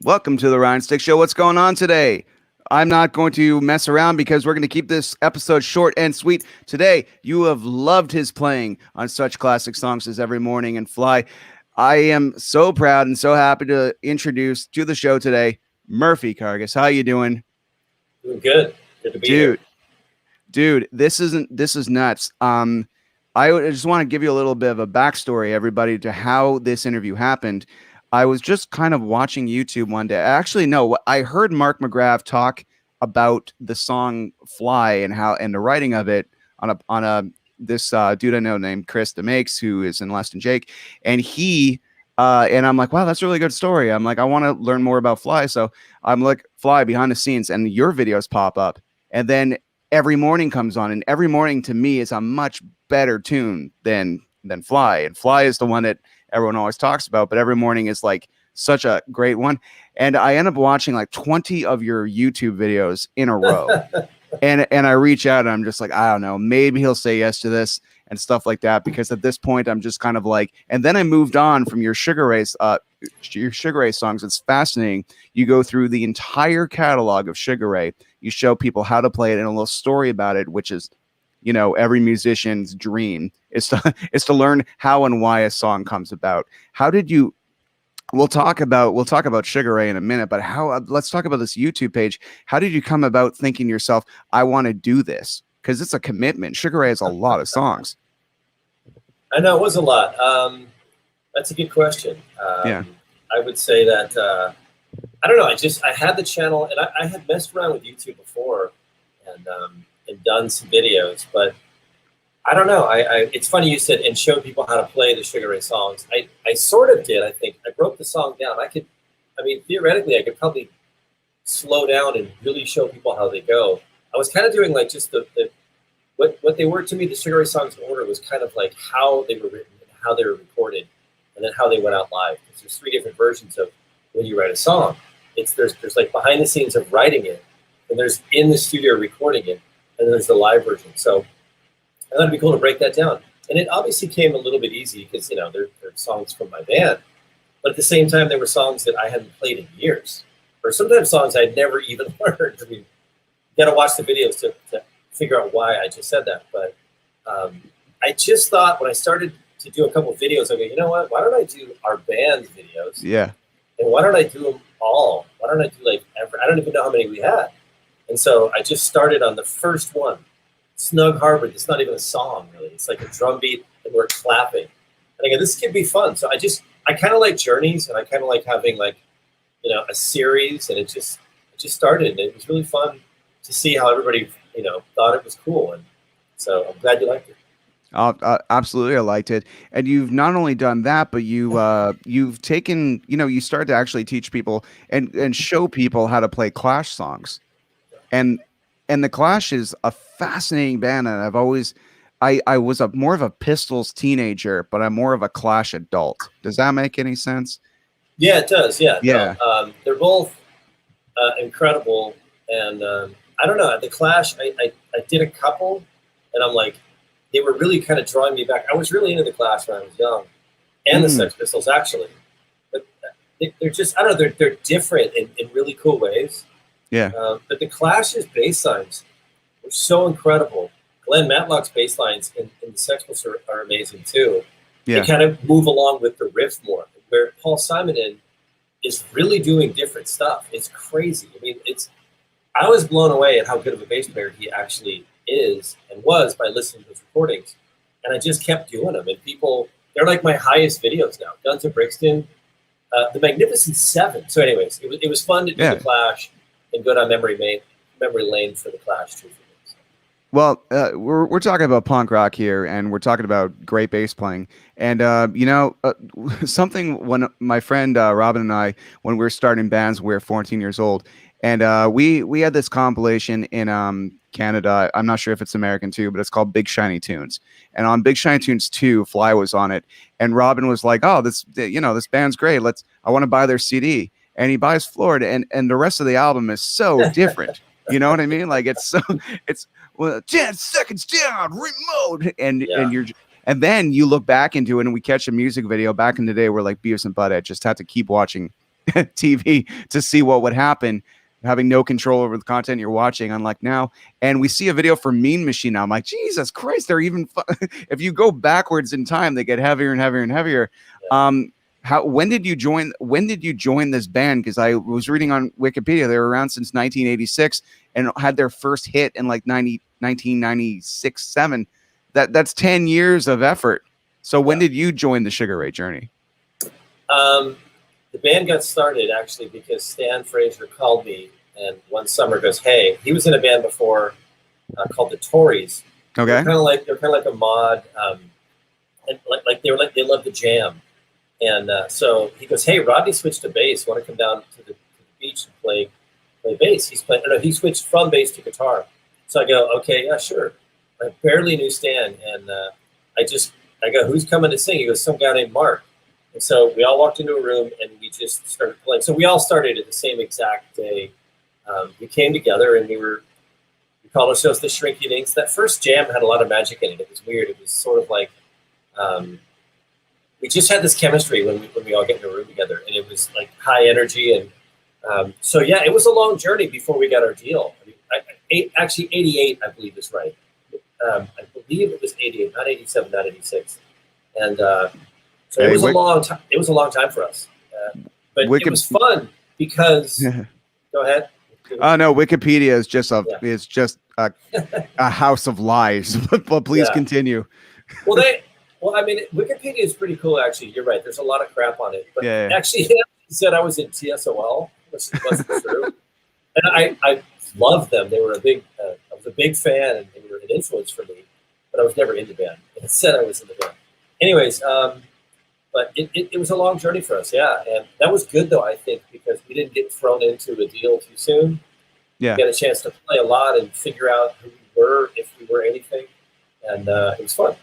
Welcome to the Ryan Stick Show. What's going on today? I'm not going to mess around because we're going to keep this episode short and sweet. Today, you have loved his playing on such classic songs as Every Morning and Fly. I am so proud and so happy to introduce to the show today, Murphy Karges. How you doing? Doing good. Good to be here. Dude, this is nuts. I just want to give you a little bit of a backstory, everybody, to how this interview happened. I was just kind of watching YouTube one day. Actually, no, I heard Mark McGrath talk about the song "Fly" and the writing of it on a this dude I know named Chris DeMakes, who is in Less Than Jake, and I'm like, wow, that's a really good story. I'm like, I want to learn more about Fly, so I'm like, Fly behind the scenes, and your videos pop up, and then Every Morning comes on, and Every Morning to me is a much better tune than Fly, and Fly is the one that everyone always talks about, but Every Morning is like such a great one. And I end up watching like 20 of your YouTube videos in a row. and I reach out and I'm just like, I don't know, maybe he'll say yes to this and stuff like that, because at this point I'm just kind of like, and then I moved on from your Sugar Ray songs. It's fascinating. You go through the entire catalog of Sugar Ray, you show people how to play it and a little story about it, which is, you know, every musician's dream is to learn how and why a song comes about. How did you? We'll talk about Sugar Ray in a minute, but let's talk about this YouTube page. How did you come about thinking to yourself, I want to do this? Because it's a commitment. Sugar Ray has a lot of songs. I know it was a lot. That's a good question. Yeah. I would say that I don't know. I had the channel, and I had messed around with YouTube before, and done some videos, but I don't know. It's funny you said and showed people how to play the Sugar Ray songs. I sort of did. I think I broke the song down. Theoretically, I could probably slow down and really show people how they go. I was kind of doing like just what they were to me. The Sugar Ray songs in order was kind of like how they were written and how they were recorded, and then how they went out live. Because there's 3 different versions of when you write a song. There's like behind the scenes of writing it, and there's in the studio recording it, and then there's the live version. So I thought it'd be cool to break that down. And it obviously came a little bit easy because, you know, they're songs from my band. But at the same time, there were songs that I hadn't played in years. Or sometimes songs I'd never even learned. I mean, you got to watch the videos to figure out why I just said that. But I just thought when I started to do a couple of videos, I go, you know what? Why don't I do our band's videos? Yeah. And why don't I do them all? Why don't I do like ever? I don't even know how many we had. And so I just started on the first one. Snug Harbor. It's not even a song, really. It's like a drum beat and we're clapping. And I go, this could be fun. So I kind of like journeys, and I kind of like having like, you know, a series. And it just started, and it was really fun to see how everybody, you know, thought it was cool. And so I'm glad you liked it. Absolutely, I liked it. And you've not only done that, but you've taken, you know, you started to actually teach people and show people how to play Clash songs. And the Clash is a fascinating band, and I was more of a Pistols teenager, but I'm more of a Clash adult. Does that make any sense? Yeah, it does. Yeah. Yeah. No, they're both incredible, and I don't know. At the Clash, I did a couple, and I'm like, they were really kind of drawing me back. I was really into the Clash when I was young, and the Sex Pistols actually, but they're just, I don't know. They're different in really cool ways. Yeah. But the Clash's bass lines were so incredible. Glenn Matlock's bass lines in the Sex Pistols are amazing too. Yeah. They kind of move along with the riff more. Where Paul Simonon is really doing different stuff. It's crazy. I mean, I was blown away at how good of a bass player he actually is and was by listening to his recordings. And I just kept doing them. And they're like my highest videos now. Guns of Brixton, The Magnificent Seven. So anyways, it was fun to do the Clash and go down memory lane for the Clash too. Well, we're talking about punk rock here, and we're talking about great bass playing. And you know, something when my friend Robin and I, when we were starting bands, we were 14 years old, and we had this compilation in Canada. I'm not sure if it's American too, but it's called Big Shiny Tunes. And on Big Shiny Tunes 2, Fly was on it, and Robin was like, "Oh, this band's great. I want to buy their CD." And he buys Florida, and the rest of the album is so different. You know what I mean? Like it's 10 seconds down, remote, and then you look back into it, and we catch a music video back in the day where like Beavis and Butthead just had to keep watching TV to see what would happen, having no control over the content you're watching, unlike now. And we see a video for Mean Machine now. I'm like, Jesus Christ, they're even if you go backwards in time, they get heavier and heavier and heavier. Yeah. When did you join this band? Because I was reading on Wikipedia, they were around since 1986 and had their first hit in like 1996, 7. That's 10 years of effort. So when did you join the Sugar Ray journey? The band got started actually because Stan Fraser called me and one summer goes, "Hey," he was in a band before called the Tories. Okay, they're kind of like a mod, and they love the jam. And so he goes, "Hey, Rodney switched to bass. Want to come down to the beach and play bass?" He switched from bass to guitar. So I go, "Okay, yeah, sure." I barely knew Stan, and I go, "Who's coming to sing?" He goes, "Some guy named Mark." And so we all walked into a room and we just started playing. So we all started at the same exact day. We came together and we called ourselves the Shrinky Dinks. That first jam had a lot of magic in it. It was weird. It was sort of like we just had this chemistry when we all get in a room together, and it was like high energy. And so yeah, it was a long journey before we got our deal. I mean, actually 88, I believe is right. I believe it was 88, not 87, not 86. And so it was a long time. It was a long time for us, but it was fun because. Go ahead. Oh no, Wikipedia is just a house of lies. But please continue. Well, I mean, Wikipedia is pretty cool. Actually, you're right. There's a lot of crap on it, but actually, he said I was in TSOL, which wasn't true. And I loved them. They were I was a big fan, and they were an influence for me. But I was never in the band. It said I was in the band. Anyways. But it was a long journey for us, yeah. And that was good, though, I think, because we didn't get thrown into a deal too soon. Yeah. We got a chance to play a lot and figure out who we were, if we were anything. And it was fun.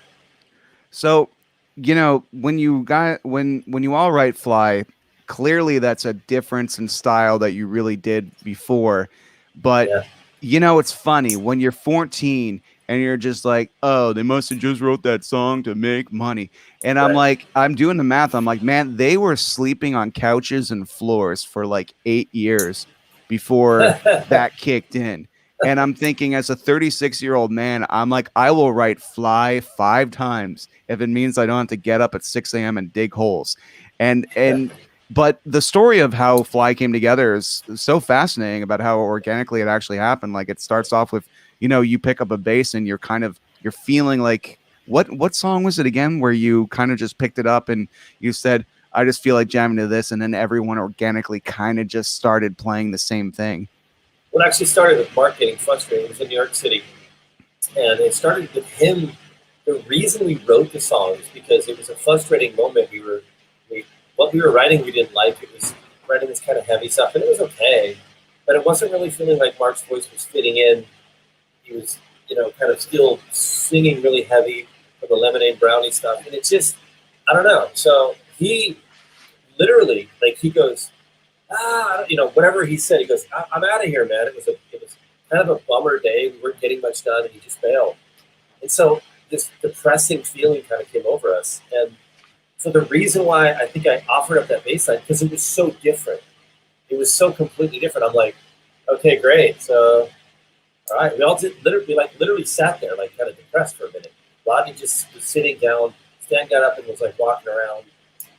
So, when you all write Fly, clearly that's a difference in style that you really did before. But, it's funny when you're 14 and you're just like, oh, they must have just wrote that song to make money. And I'm like, I'm doing the math. I'm like, man, they were sleeping on couches and floors for like 8 years before that kicked in. And I'm thinking, as a 36-year-old man, I'm like, I will write Fly 5 times if it means I don't have to get up at 6 a.m. and dig holes. But the story of how Fly came together is so fascinating, about how organically it actually happened. Like, it starts off with, you pick up a bass and you're feeling like, what song was it again, where you kind of just picked it up and you said, I just feel like jamming to this, and then everyone organically kind of just started playing the same thing? Well, it actually started with Mark getting frustrated. It was in New York City, and it started with him. The reason we wrote the song is because it was a frustrating moment. What we were writing, we didn't like. It was writing this kind of heavy stuff, and it was okay, but it wasn't really feeling like Mark's voice was fitting in. He was, kind of still singing really heavy for the Lemonade Brownie stuff, and it just, I don't know. So he literally, he goes, whatever he said, he goes, I'm out of here, man. It was kind of a bummer day. We weren't getting much done, and he just bailed. And so this depressing feeling kind of came over us. And so the reason why I think I offered up that bass line, because it was so different. It was so completely different. I'm like, okay, great. So, all right. We all literally sat there, kind of depressed for a minute. Rodney just was sitting down. Stan got up and was walking around.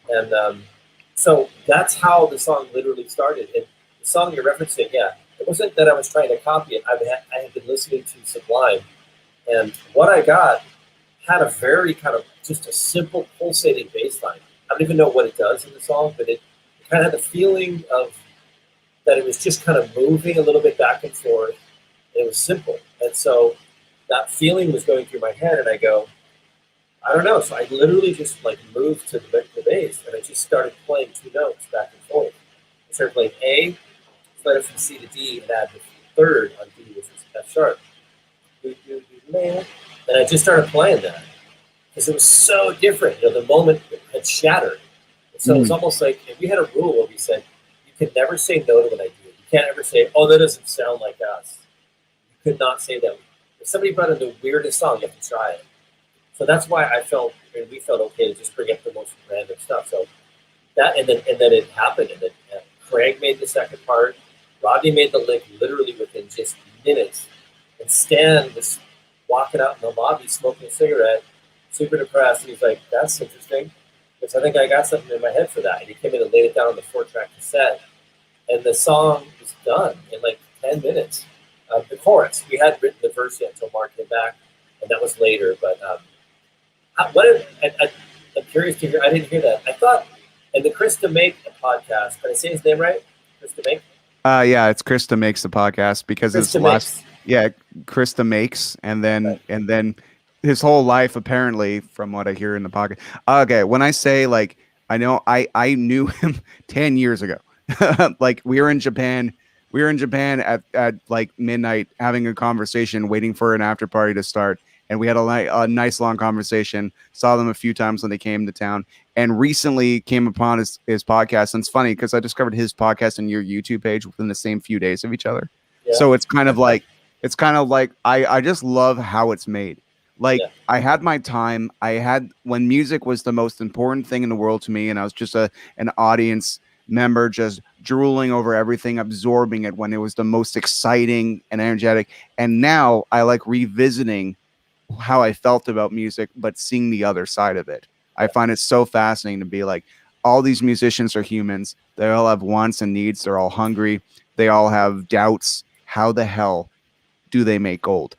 And so that's how the song literally started. And the song you're referencing, it wasn't that I was trying to copy it. I had been listening to Sublime, and what I got had a very kind of just a simple pulsating bass line. I don't even know what it does in the song, but it kind of had the feeling of that it was just kind of moving a little bit back and forth, and it was simple. And so that feeling was going through my head, and I go, I don't know. So I literally just moved to the bass, and I just started playing 2 notes back and forth. I started playing A, fled it from C to D, and add the third on D, which is F sharp. And I just started playing that because it was so different. The moment had shattered. And so it was almost like, if we had a rule where we said, you could never say no to an idea. You can't ever say, oh, that doesn't sound like us. You could not say that. If somebody brought in the weirdest song, you have to try it. So that's why we felt okay to just bring up the most random stuff. So that, and then it happened, and then Craig made the second part. Rodney made the lick literally within just minutes. And Stan was walking out in the lobby smoking a cigarette, super depressed. And he's like, that's interesting. Because I think I got something in my head for that. And he came in and laid it down on the 4-track cassette. And the song was done in like 10 minutes. The chorus, we hadn't written the verse yet until Mark came back, and that was later. But I'm curious to hear. I didn't hear that. I thought, and the Krista Make podcast. Can I say his name right? Krista Make. Yeah, it's Krista Makes the podcast because Krista his last, Makes. yeah, Krista Makes, and then Right. and then his whole life apparently, from what I hear in the podcast. Okay, when I say like I know I knew him 10 years ago. Like we were in Japan. We were in Japan at like midnight having a conversation, waiting for an after party to start. And we had a nice long conversation. Saw them a few times when they came to town, and recently came upon his podcast. And it's funny because I discovered his podcast and your YouTube page within the same few days of each other. Yeah. So it's kind of like I just love how it's made. Like Yeah. I had my time. I had when music was the most important thing in the world to me, and I was just an audience member, just drooling over everything, absorbing it when it was the most exciting and energetic. And now I like revisiting how I felt about music, but seeing the other side of it. I find it so fascinating to be like, all these musicians are humans. They all have wants and needs. They're all hungry. They all have doubts. How the hell do they make gold?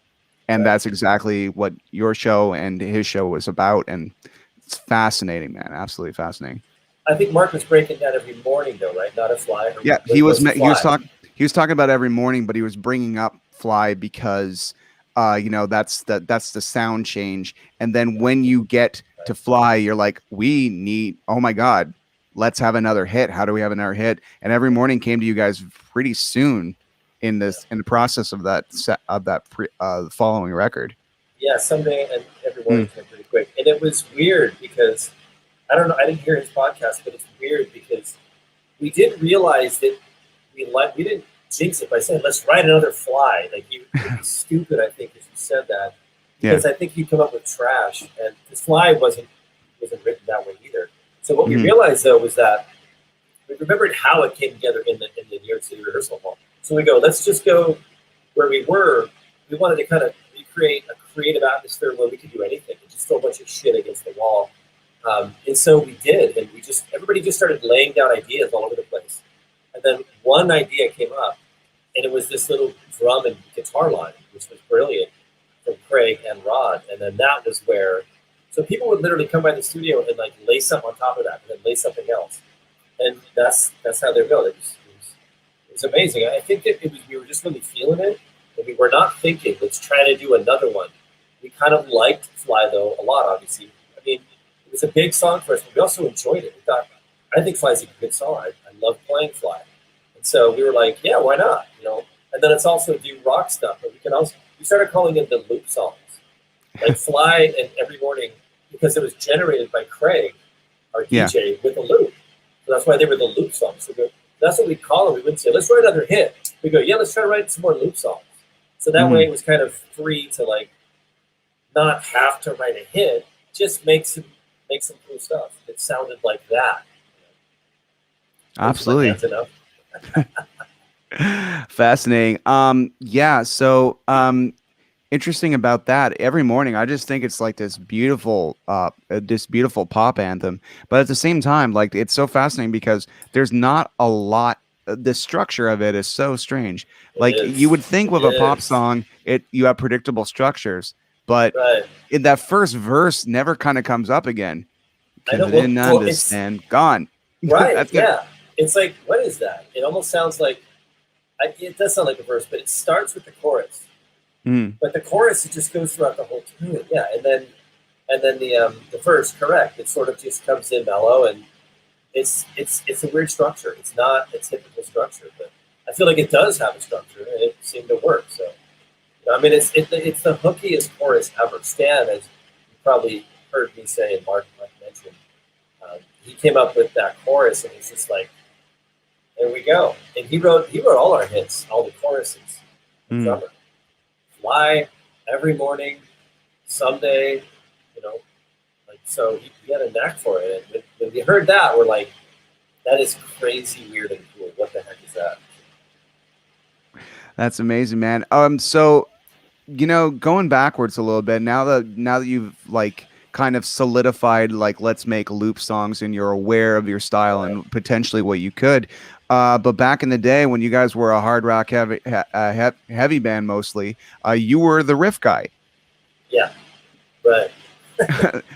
And Right. that's exactly what your show and his show was about. And it's fascinating, man. Absolutely fascinating. I think Mark was breaking down every morning, though, right? Not a fly. Yeah, he was talking about every morning, but he was bringing up Fly because that's the sound change. And then when you get to Fly, you're like, we need, oh my God, let's have another hit. How do we have another hit? And every morning came to you guys pretty soon in the process of the following record. Yeah, someday and every morning came pretty quick. And it was weird because I don't know. I didn't hear his podcast, but it's weird because we didn't realize that we didn't jinx it by saying let's write another Fly. Like you would be stupid, I think, as you said that, because I think you come up with trash, and the Fly wasn't written that way either. So what we realized though was that we remembered how it came together in the New York City rehearsal hall. So we go, let's just go where we were. We wanted to kind of recreate a creative atmosphere where we could do anything and just throw a bunch of shit against the wall. And so we did, and everybody just started laying down ideas all over the place. And then one idea came up, and it was this little drum and guitar line, which was brilliant from Craig and Rod. And then that was where, so people would literally come by the studio and like lay something on top of that, and then lay something else. And that's how they go. It was amazing. I think that we were just really feeling it, and we were not thinking, let's try to do another one. We kind of liked Fly though a lot, obviously. I mean, it was a big song for us, but we also enjoyed it. We thought, I think Fly's a good song. I love playing Fly. And so we were like, yeah, why not? And then it's also do rock stuff. But we started calling it the loop songs. Like Fly and Every Morning, because it was generated by Craig, our DJ, with a loop. So that's why they were the loop songs. So that's what we call them. We wouldn't say, let's write another hit. We go, yeah, let's try to write some more loop songs. So that way it was kind of free to like not have to write a hit, just make some cool stuff. It sounded like that. Absolutely. That's enough. Fascinating. So interesting about that. Every morning I just think it's like this beautiful pop anthem, but at the same time, like it's so fascinating because there's not a lot. The structure of it is so strange. Like you would think with a pop song, you have predictable structures, but in that first verse never kind of comes up again. I know. Didn't understand. Gone. Right. Yeah. It's like, what is that? It almost sounds like, it does sound like a verse, but it starts with the chorus. But the chorus, it just goes throughout the whole tune. Yeah. And then the verse, correct. It sort of just comes in mellow, and it's a weird structure. It's not a typical structure, but I feel like it does have a structure, and it seemed to work. So, I mean, it's the hookiest chorus ever. Stan, as you probably heard me say, and Mark mentioned, he came up with that chorus, and it's just like, there we go. And he wrote all our hits, all the choruses. Drummer. Fly, Every Morning, Someday, like, so he had a knack for it. And when we heard that, we're like, that is crazy, weird, and cool. What the That's amazing, man. So going backwards a little bit, now that you've like kind of solidified, like, let's make loop songs, and you're aware of your style Right. and potentially what you could. But back in the day when you guys were a hard rock heavy band mostly, you were the riff guy. Yeah. Right.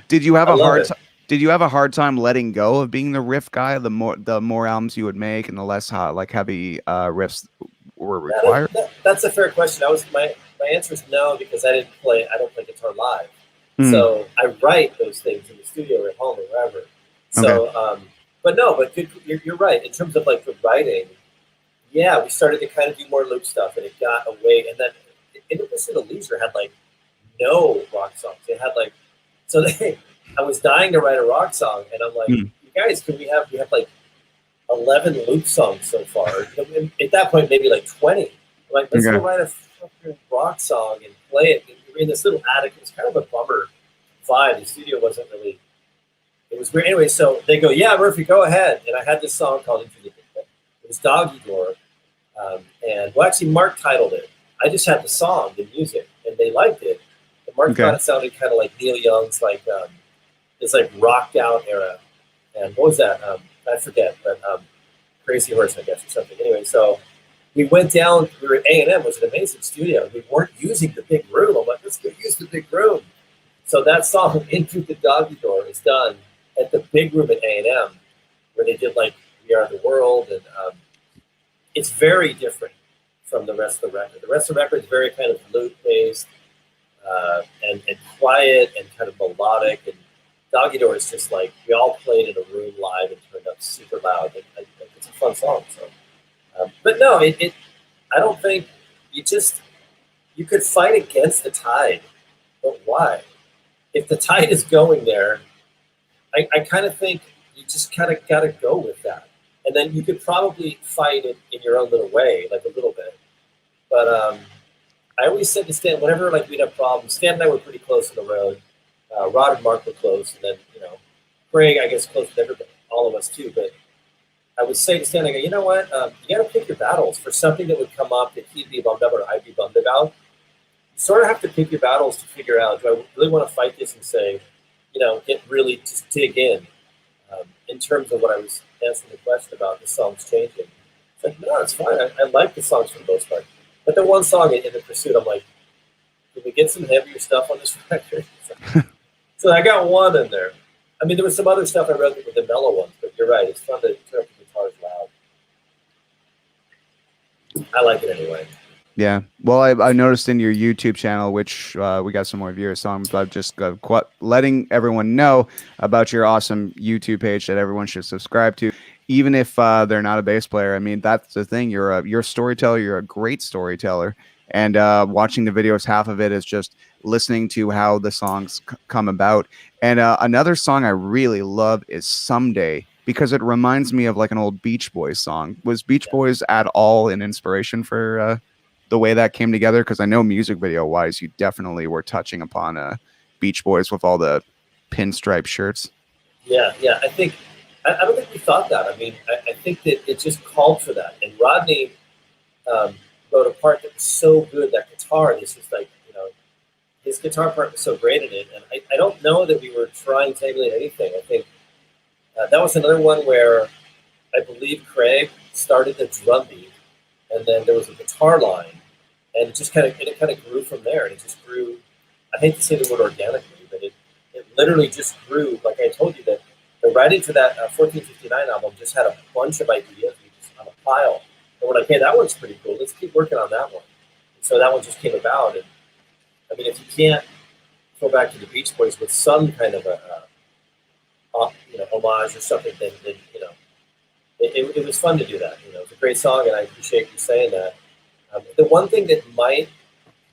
Did you have I a love hard it. time? Did you have a hard time letting go of being the riff guy? The more albums you would make, and the less like heavy riffs were Yeah, required. that's a fair question. My answer is no because I don't play guitar live. Mm, So I write those things in the studio or at home or wherever. okay. So, but no, but you're right in terms of like the writing. Yeah, we started to kind of do more loop stuff, and it got away. And then Innocent of Leisure had like no rock songs. They had like so they. I was dying to write a rock song, and I'm like, Mm, you guys, we have like 11 loop songs so far. At that point, maybe like 20. I'm like, let's go okay. write a fucking rock song and play it. And we were in this little attic. It was kind of a bummer vibe. The studio wasn't really, it was weird. Anyway, so they go, yeah, Murphy, go ahead. And I had this song called Into the It was Doggy Door. And well, actually, Mark titled it. I just had the song, the music, and they liked it. And Mark Okay. thought it sounded kind of like Neil Young's, like, it's like rocked out era. And what was that? I forget, but Crazy Horse, I guess, or something. Anyway, so we went down. We were at A&M, was an amazing studio. We weren't using the big room. I'm like, let's go use the big room. So that song, Into the Doggy Door, is done at the big room at A&M, where they did like We Are the World, and it's very different from the rest of the record. The rest of the record is very kind of flute based and quiet and kind of melodic. And Doggy Door is just like we all played in a room live and turned up super loud. It's a fun song. So, but no, I don't think you just you could fight against the tide, but why? If the tide is going there, I kind of think you just kind of got to go with that, and then you could probably fight it in your own little way, like a little bit. But I always said to Stan, whenever like we'd have problems, Stan and I were pretty close on the road. Rod and Mark were close, and then Craig, I guess, close with everybody, all of us too. But I would say to Stan, I go, you know what? You got to pick your battles for something that would come up that he'd be bummed about or I'd be bummed about. You sort of have to pick your battles to figure out: do I really want to fight this and say, get really just dig in terms of what I was answering the question about the songs changing? It's like, no, it's fine. I like the songs for the most part. But the one song in The Pursuit, I'm like, can we get some heavier stuff on this record? So I got one in there. I mean, there was some other stuff I wrote with the mellow ones, but you're right. It's fun to turn up the guitars loud. I like it anyway. Yeah. Well, I noticed in your YouTube channel, which we got some more viewers on, but I've just letting everyone know about your awesome YouTube page that everyone should subscribe to, even if they're not a bass player. I mean, that's the thing. You're a storyteller. You're a great storyteller. And watching the videos, half of it is just listening to how the songs come about. And another song I really love is Someday, because it reminds me of like an old Beach Boys song. Was Beach Yeah. Boys at all an inspiration for the way that came together? Because I know music video wise, you definitely were touching upon Beach Boys with all the pinstripe shirts. Yeah. I don't think we thought that. I mean, I think that it just called for that. And Rodney um, wrote a part that was so good, that guitar. This was like, his guitar part was so great in it. And I don't know that we were trying to emulate anything. I think that was another one where I believe Craig started the drum beat, and then there was a guitar line, and it kind of grew from there. And it just grew. I hate to say the word organically, but it literally just grew. Like I told you, that the writing for that 1459 album just had a bunch of ideas just on a pile. And we're like, hey, that one's pretty cool. Let's keep working on that one. And so that one just came about. And I mean, if you can't go back to the Beach Boys with some kind of a homage or something, then it was fun to do that. It's a great song, and I appreciate you saying that. The one thing that might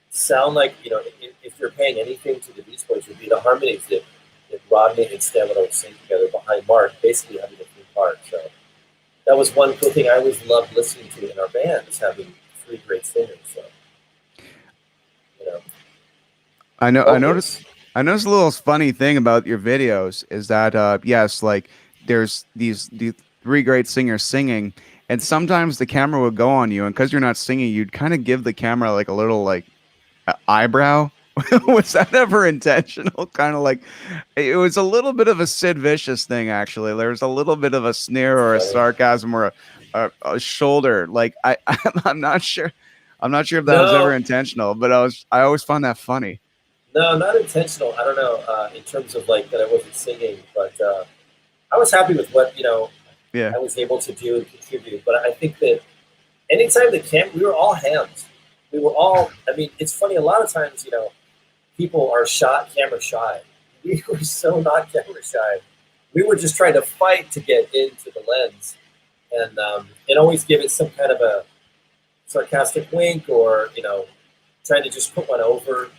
sound like, if you're paying anything to the Beach Boys, would be the harmonies that Rodney and Stan would always sing together behind Mark, basically having the three parts. So that was one cool thing I always loved listening to in our band, is having three great singers. So, you know, I vocals. noticed. I noticed a little funny thing about your videos is that yes, like there's these three great singers singing, and sometimes the camera would go on you, and because you're not singing, you'd kind of give the camera like a little like eyebrow. Was that ever intentional? Kind of like it was a little bit of a Sid Vicious thing, actually. There was a little bit of a sneer or a Funny. sarcasm or a shoulder. Like I'm not sure. I'm not sure if that was ever No, intentional, but I always found that funny. no, not intentional. I don't know in terms of like that I wasn't singing, but I was happy with what Yeah. I was able to do and contribute. But I think that anytime we were all hands. We were all. I mean, it's funny. A lot of times, people are camera shy. We were so not camera shy. We were just trying to fight to get into the lens, and always give it some kind of a sarcastic wink, or trying to just put one over.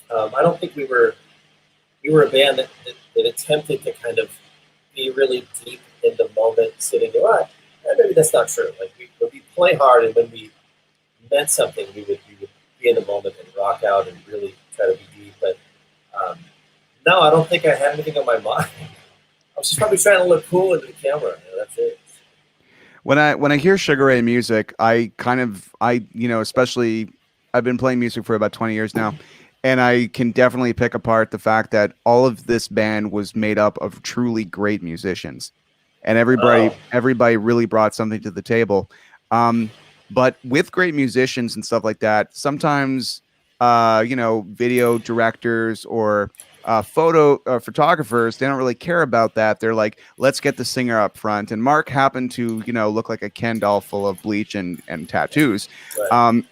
I don't think we were a band that attempted to kind of be really deep in the moment, sitting there. Well, maybe that's not true. Like when we play hard, and when we meant something, we would be in the moment and rock out and really try to be deep. But no, I don't think I had anything on my mind. I was just probably trying to look cool into the camera. That's it. When I hear Sugar Ray music, especially I've been playing music for about 20 years now, and I can definitely pick apart the fact that all of this band was made up of truly great musicians, and Oh, everybody really brought something to the table. But with great musicians and stuff like that, sometimes video directors or photographers, they don't really care about that. They're like, let's get the singer up front. And Mark happened to look like a Ken doll full of bleach and tattoos. right. um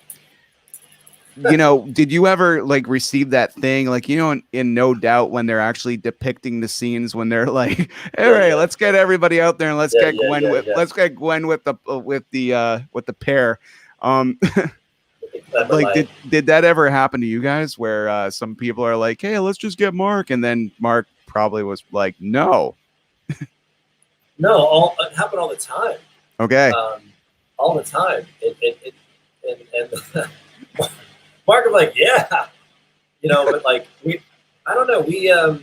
did you ever like receive that thing, like in No Doubt, when they're actually depicting the scenes when they're like, all Yeah, right, yeah, let's get everybody out there and yeah, yeah, yeah, yeah. let's get Gwen with the pair. um The clever like line. did that ever happen to you guys, where some people are like, hey, let's just get Mark, and then Mark probably was like, no? No, it happened all the time. Okay. Um, all the time. And Mark was like, yeah, but like I don't know.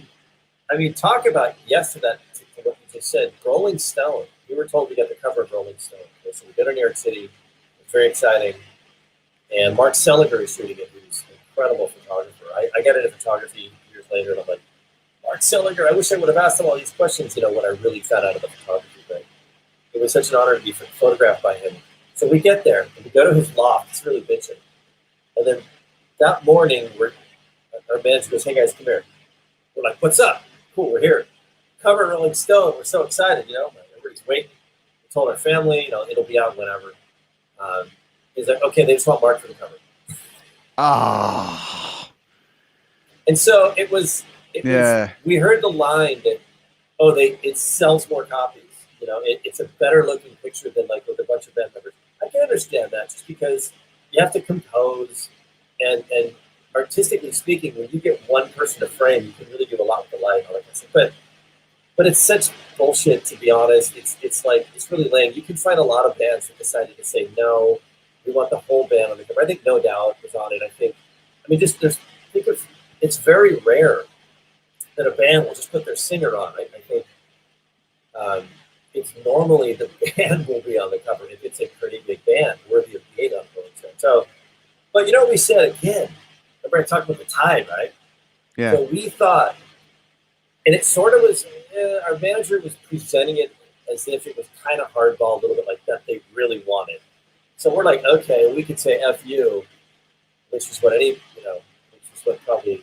I mean, talk about yes to that, to what you just said. Rolling Stone. We were told we got the cover of Rolling Stone. Okay, so we go to New York City. It's very exciting. And Mark Seliger is shooting it, who's an incredible photographer. I got into photography years later, and I'm like, Mark Seliger, I wish I would have asked him all these questions, when I really found out about photography. But it was such an honor to be photographed by him. So we get there, and we go to his loft. It's really bitching. And then that morning, our manager goes, hey guys, come here. We're like, what's up? Cool, we're here. Cover Rolling Stone. We're so excited, Everybody's waiting. We told our family, it'll be out whenever. He's like, okay, they just want Mark for the cover. Ah. And so it was, Yeah. we heard the line that, it sells more copies. It's a better looking picture than like with a bunch of band members. I can understand that, just because you have to compose, and artistically speaking, when you get one person to frame, you can really do a lot with the light and all that kind of stuff. But it's such bullshit, to be honest. It's like, it's really lame. You can find a lot of bands that decided to say, no, we want the whole band on the cover. I think No Doubt was on it. It's very rare that a band will just put their singer on. I think it's normally the band will be on the cover if it's a pretty big band worthy of being on Rolling Stone. So, but what we said again, remember I talked about the time, right? Yeah. So we thought, and it sort of was, our manager was presenting it as if it was kind of hardball, a little bit like that they really wanted. So we're like, okay, we could say F you, which is what which is what probably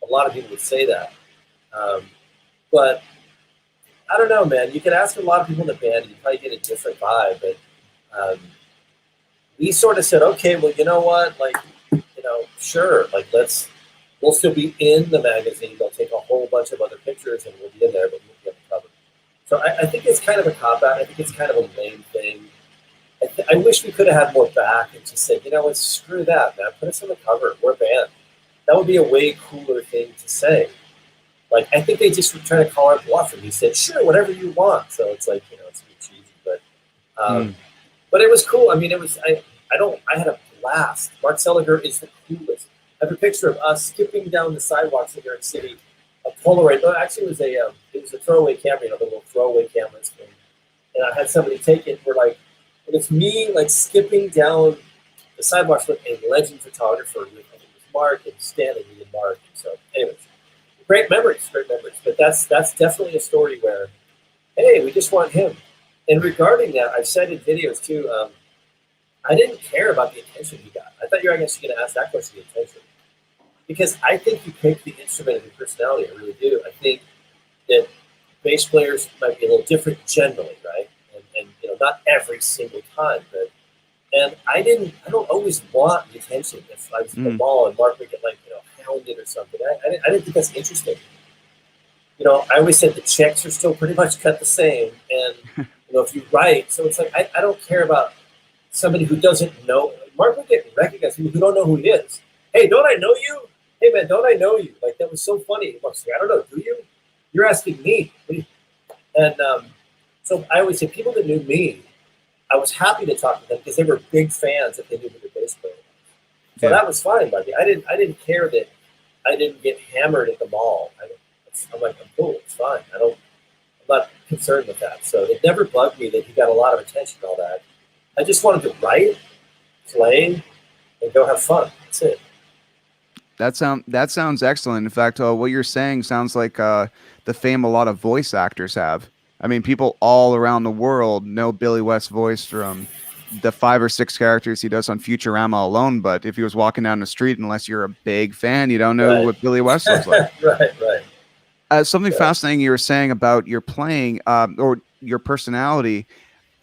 a lot of people would say that. But I don't know, man. You could ask a lot of people in the band, and you probably get a different vibe. But we sort of said, okay, well, you know what? Like, sure. Like, we'll still be in the magazine. They'll take a whole bunch of other pictures, and we'll be in there, but we'll be on the cover. So I think it's kind of a cop-out. I think it's kind of a lame thing. I wish we could have had more back and just said, what, screw that, man. Put us on the cover. We're a band. That would be a way cooler thing to say. Like, I think they just were trying to call our bluff, and he said, sure, whatever you want. So it's like, it's a bit cheesy, but it was cool. I mean, I had a blast. Mark Seliger is the coolest. I have a picture of us skipping down the sidewalks in New York City, a Polaroid. No, actually, it was a throwaway camera, the little throwaway cameras. And I had somebody take it. We're like, And it's me like skipping down the sidewalks with a legend photographer with, I think it was Mark and Stanley and Mark. So, anyways, great memories, great memories. But that's definitely a story where, hey, we just want him. And regarding that, I've said in videos too. I didn't care about the attention he got. I thought you were actually going to ask that question, the attention, because I think you pick the instrument and the personality. I really do. I think that bass players might be a little different generally, right? And you know, not every single time, but and I don't always want the attention. If I was in the mall and Mark would get like, you know, hounded or something, I didn't think that's interesting. You know, I always said the checks are still pretty much cut the same, and you know, if you write, so it's like I don't care about somebody who doesn't know. Mark would get recognized, people who don't know who he is. Hey, don't I know you? Hey man, don't I know you? Like that was so funny. Mark's like, I don't know, do you? You're asking me. And so I always say people that knew me, I was happy to talk to them because they were big fans if they knew who the bass player was. So that was fine by me. I didn't care that I didn't get hammered at the mall. I'm like, I'm cool, it's fine. I'm not concerned with that. So it never bugged me that he got a lot of attention and all that. I just wanted to write, play, and go have fun. That's it. That sounds excellent. In fact, what you're saying sounds like the fame a lot of voice actors have. I mean, people all around the world know Billy West's voice from the 5 or 6 characters he does on Futurama alone. But if he was walking down the street, unless you're a big fan, you don't know what Billy West looks like. Right. Something fascinating you were saying about your playing or your personality.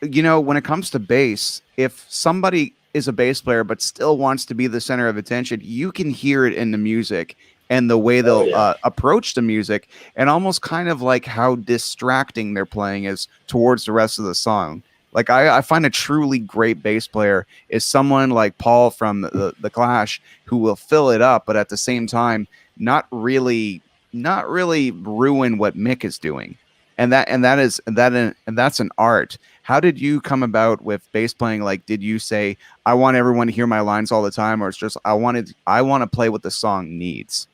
You know, when it comes to bass, if somebody is a bass player but still wants to be the center of attention, you can hear it in the music and the way they'll approach the music, and almost kind of like how distracting their playing is towards the rest of the song. Like I find a truly great bass player is someone like Paul from the Clash, who will fill it up, but at the same time not really ruin what Mick is doing. And that's an art. How did you come about with bass playing? Like, did you say, I want everyone to hear my lines all the time, or it's just I want to play what the song needs?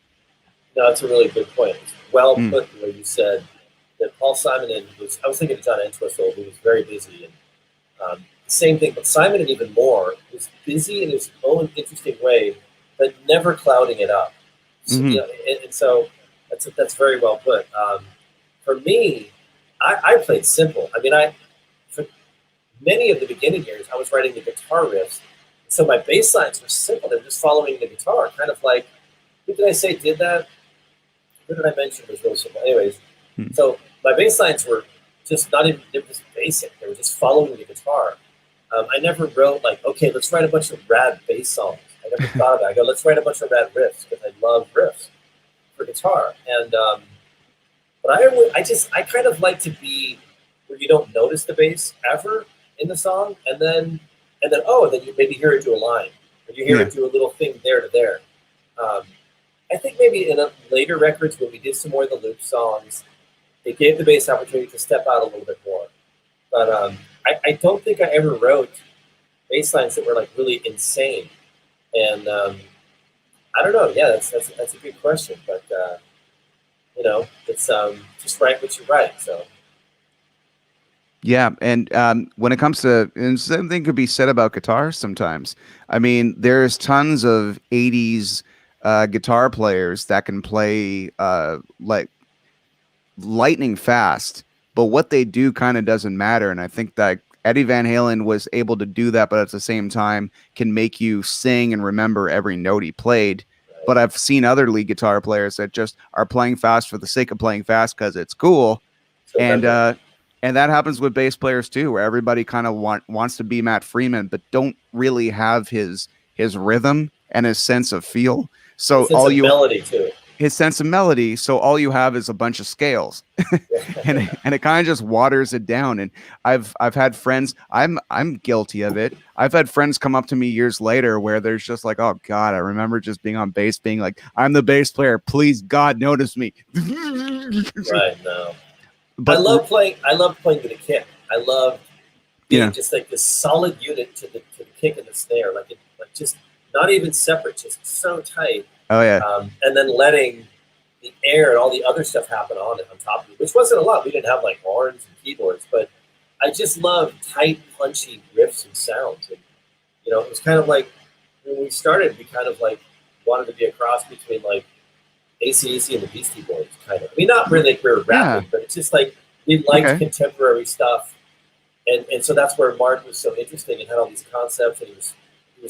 No, that's a really good point. It's well put the way you said that Paul Simonon I was thinking of John Entwistle, who was very busy, and same thing, but Simonon even more was busy in his own interesting way, but never clouding it up. So, you know, and so that's very well put. For me, I played simple. I mean, for many of the beginning years, I was writing the guitar riffs, so my bass lines were simple. They were just following the guitar, kind of like, who did I say did that? Who did I mention was really simple? Anyways, so my bass lines were just not even, they were just basic. They were just following the guitar. I never wrote like, okay, let's write a bunch of rad bass songs. I never thought of that. I go, let's write a bunch of rad riffs, because I love riffs for guitar. And but I kind of like to be where you don't notice the bass ever in the song, and then you maybe hear it do a line, or you hear it do a little thing there to there. I think maybe in later records when we did some more of the loop songs, it gave the bass opportunity to step out a little bit more. But I don't think I ever wrote bass lines that were like really insane. And I don't know. Yeah, that's a good question. But you know, it's just write what you write. So. Yeah, and when it comes to, and same thing could be said about guitars sometimes. I mean, there's tons of '80s guitar players that can play like lightning fast, but what they do kind of doesn't matter. And I think that Eddie Van Halen was able to do that, but at the same time can make you sing and remember every note he played. But I've seen other lead guitar players that just are playing fast for the sake of playing fast because it's cool. So And that happens with bass players too, where everybody kind of wants to be Matt Freeman, but don't really have his rhythm and his sense of feel. So melody too. His sense of melody. So all you have is a bunch of scales, and it kind of just waters it down. And I've had friends. I'm guilty of it. I've had friends come up to me years later where there's just like, oh God, I remember just being on bass, being like, I'm the bass player. Please God, notice me. Right. No. But I love playing with a kick. I love being just like this solid unit to the kick and the snare, like just not even separate, just so tight. Oh yeah. And then letting the air and all the other stuff happen on top of it, which wasn't a lot. We didn't have like horns and keyboards, but I just love tight, punchy riffs and sounds. And, you know, it was kind of like when we started, we kind of like wanted to be a cross between like AC/DC and the Beastie Boys, kind of. I mean, not really like we were Yeah. rapping, but it's just like we liked Okay. contemporary stuff. And so that's where Mark was so interesting and had all these concepts, and he was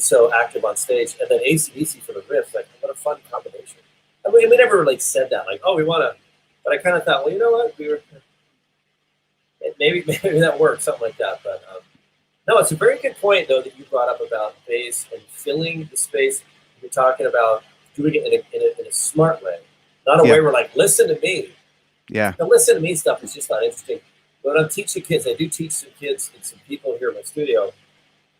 so active on stage. And then AC/DC for the riffs, like what a fun combination. I mean, we never like said that, like, oh, we want to, but I kind of thought, well, you know what, we were maybe that worked, something like that. But no, it's a very good point though that you brought up about bass and filling the space. You're talking about doing it in a smart way, not a way where like, listen to me. Yeah. The listen to me stuff is just not interesting. But when I'm teaching kids, I do teach some kids and some people here in my studio.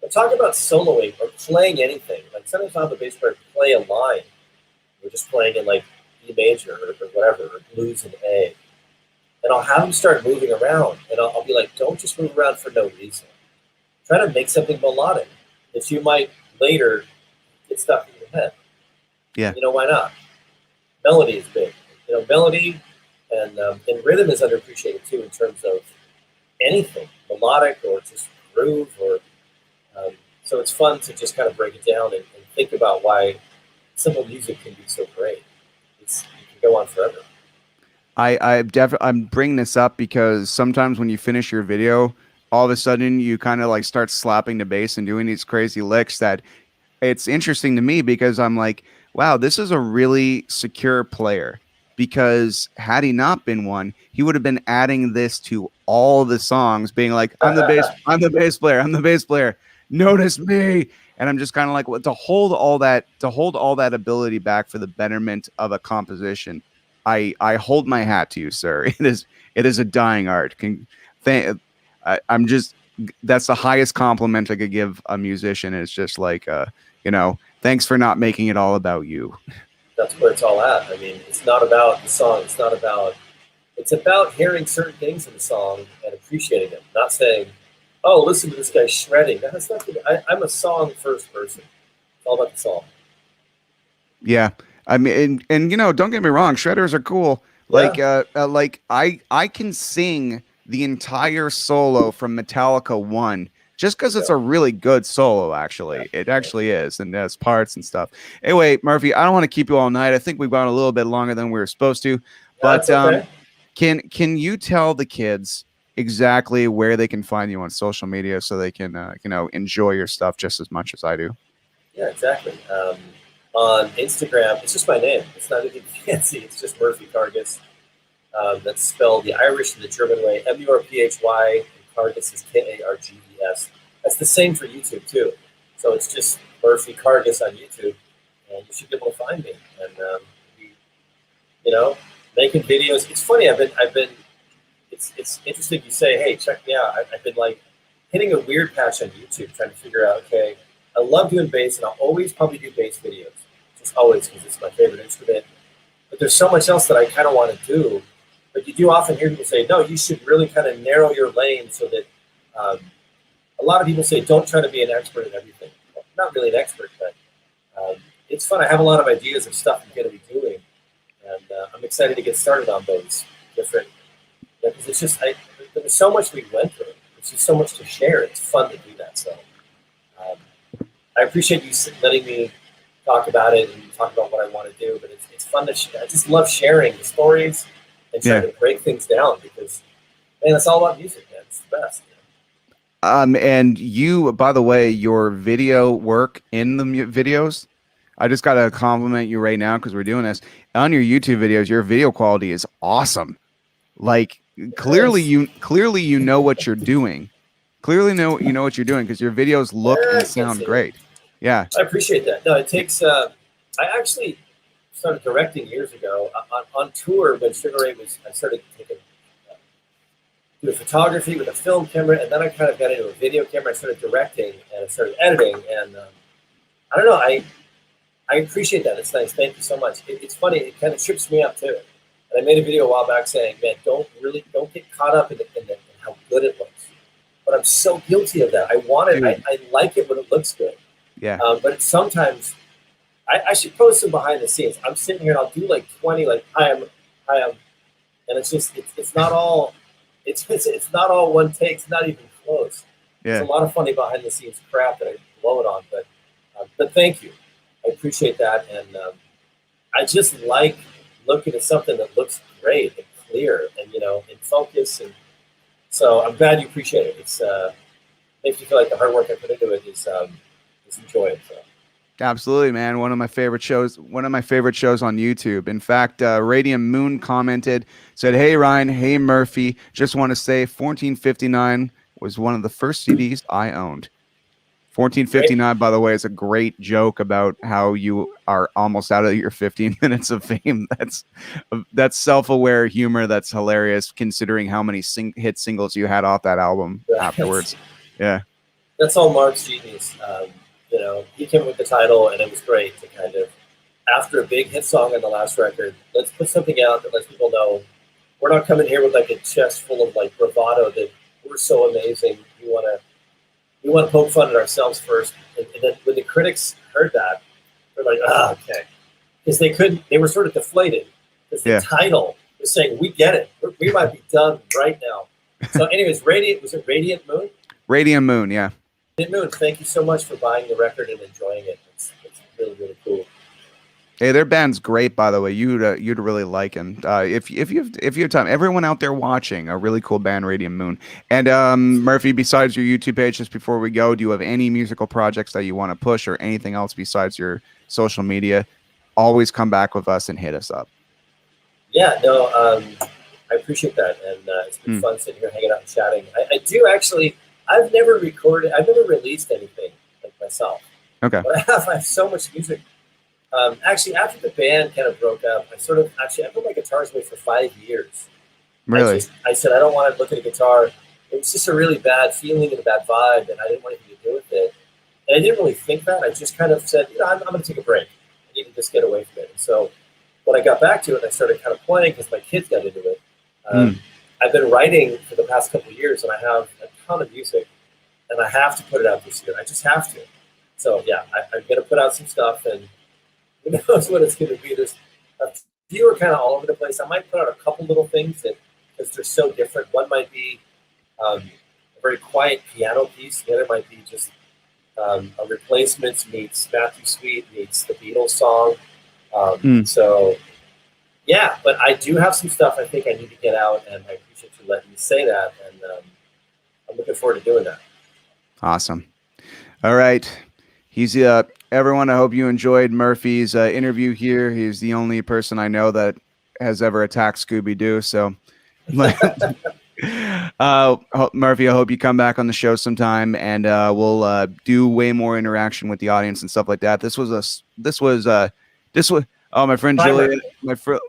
I talk about soloing or playing anything. Like sometimes I'll have a bass player play a line. We're just playing in like E major or whatever, or blues in A. And I'll have them start moving around. And I'll be like, don't just move around for no reason. Try to make something melodic that you might later get stuck in your head. Yeah. You know, why not? Melody is big. You know, melody and rhythm is underappreciated too in terms of anything, melodic or just groove or so it's fun to just kind of break it down and think about why simple music can be so great. It can go on forever. I'm bringing this up because sometimes when you finish your video, all of a sudden you kind of like start slapping the bass and doing these crazy licks that it's interesting to me because I'm like, wow, this is a really secure player. Because had he not been one, he would have been adding this to all the songs, being like, I'm the bass player, I'm the bass player. Notice me. And I'm just kind of like, well, to hold all that ability back for the betterment of a composition. I hold my hat to you, sir. It is a dying art. I'm just that's the highest compliment I could give a musician. It's just like thanks for not making it all about you. That's where it's all at. I mean, it's not about the song. It's about hearing certain things in the song and appreciating them. Not saying, oh, listen to this guy shredding. That's not good. I'm a song first person. It's all about the song. Yeah. I mean, and don't get me wrong, shredders are cool. Yeah. Like I can sing the entire solo from Metallica 1 just because it's a really good solo, actually. It actually is, and has parts and stuff. Anyway, Murphy, I don't want to keep you all night. I think we've gone a little bit longer than we were supposed to. But Okay. can you tell the kids exactly where they can find you on social media so they can enjoy your stuff just as much as I do? Yeah, exactly. On Instagram, it's just my name. It's not anything fancy. It's just Murphy Karges. That's spelled the Irish and the German way, Murphy. Karges is Karges. That's the same for YouTube too. So it's just Murphy Karges on YouTube, and you should be able to find me. And making videos. It's funny. I've been. It's interesting. You say, hey, check me out. I've been like hitting a weird patch on YouTube, trying to figure out. Okay, I love doing bass, and I'll always probably do bass videos. Just always, because it's my favorite instrument. But there's so much else that I kind of want to do. But you do often hear people say, no, you should really kind of narrow your lane so that a lot of people say, don't try to be an expert in everything. Well, not really an expert, but it's fun. I have a lot of ideas of stuff I'm going to be doing. And I'm excited to get started on those different, because it's just, there's so much we went through. There's just so much to share. It's fun to do that. So I appreciate you letting me talk about it and talk about what I want to do, but it's fun to share. I just love sharing the stories and trying to break things down because, man, it's all about music, man. It's the best. And you, by the way, your video work in the videos, I just got to compliment you right now because we're doing this on your YouTube videos. Your video quality is awesome. Like clearly you know what you're doing. Clearly you know what you're doing because your videos look and sound great. Yeah, I appreciate that. No, it takes. I actually started directing years ago on tour when Sugar Ray was. I started taking do photography with a film camera, and then I kind of got into a video camera. I started directing and I started editing, and I don't know. I appreciate that. It's nice. Thank you so much. It's funny. It kind of trips me up too. And I made a video a while back saying, man, don't get caught up in how good it looks. But I'm so guilty of that. I want it. I like it when it looks good. Yeah. But it's sometimes I should post some behind the scenes. I'm sitting here and I'll do like 20, like hi, I'm, and it's just it's not all. it's not all one take. It's not even close. There's Yeah. a lot of funny behind the scenes crap that I blow it on, but thank you. I appreciate that, and I just like looking at something that looks great and clear, and in focus, and so I'm glad you appreciate it. It's makes me feel like the hard work I put into it is enjoyed. So. Absolutely, man. One of my favorite shows. One of my favorite shows on YouTube. In fact, Radium Moon commented, said, "Hey Ryan, hey Murphy. Just want to say, 1459 was one of the first CDs I owned." 1459, by the way, is a great joke about how you are almost out of your 15 minutes of fame. That's self-aware humor. That's hilarious, considering how many hit singles you had off that album afterwards. Yeah, that's all Mark's genius. He came up with the title, and it was great to kind of, after a big hit song on the last record, let's put something out that lets people know we're not coming here with like a chest full of like bravado that we're so amazing. We want to poke fun at ourselves first. And then when the critics heard that, they're like, okay. Because they were sort of deflated. Because the title was saying, we get it. We might be done right now. So anyways, was it Radiant Moon? Radiant Moon, yeah. Radiant Moon, thank you so much for buying the record and enjoying it. It's really, really cool. Hey, their band's great, by the way. You'd really like him. If you have time, everyone out there watching, a really cool band, Radiant Moon. And Murphy, besides your YouTube page, just before we go, do you have any musical projects that you want to push, or anything else besides your social media? Always come back with us and hit us up. Yeah, no, I appreciate that, and it's been fun sitting here hanging out and chatting. I do actually. I've never released anything like myself. Okay. But I have so much music. Actually, after the band kind of broke up, I put my guitars away for 5 years. Really? I said, I don't want to look at a guitar. It was just a really bad feeling and a bad vibe, and I didn't want anything to do with it. And I didn't really think that. I just kind of said, I'm going to take a break. I need to just get away from it. And so when I got back to it, I started kind of playing because my kids got into it. I've been writing for the past couple of years, and I have a ton of music, and I have to put it out this year. I just have to. So, yeah, I'm going to put out some stuff, and who knows what it's going to be. There's a few are kind of all over the place. I might put out a couple little things because they're so different. One might be a very quiet piano piece. The other might be just a Replacements meets Matthew Sweet meets the Beatles song. So, yeah, but I do have some stuff I think I need to get out, and I appreciate you letting me say that, and I'm looking forward to doing that. Awesome. All right. He's everyone, I hope you enjoyed Murphy's interview here. He's the only person I know that has ever attacked Scooby-Doo. So, Murphy, I hope you come back on the show sometime, and we'll do way more interaction with the audience and stuff like that. This was oh, my friend Julia,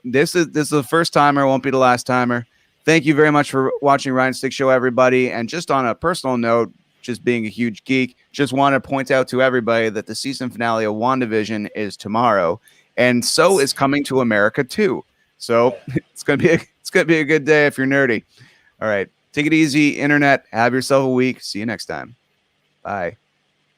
this is the first timer, won't be the last timer. Thank you very much for watching Ryan Stick Show, everybody. And just on a personal note, just being a huge geek, just want to point out to everybody that the season finale of WandaVision is tomorrow, and so is Coming to America too. So it's gonna be a good day if you're nerdy. All right, take it easy, internet. Have yourself a week. See you next time. Bye.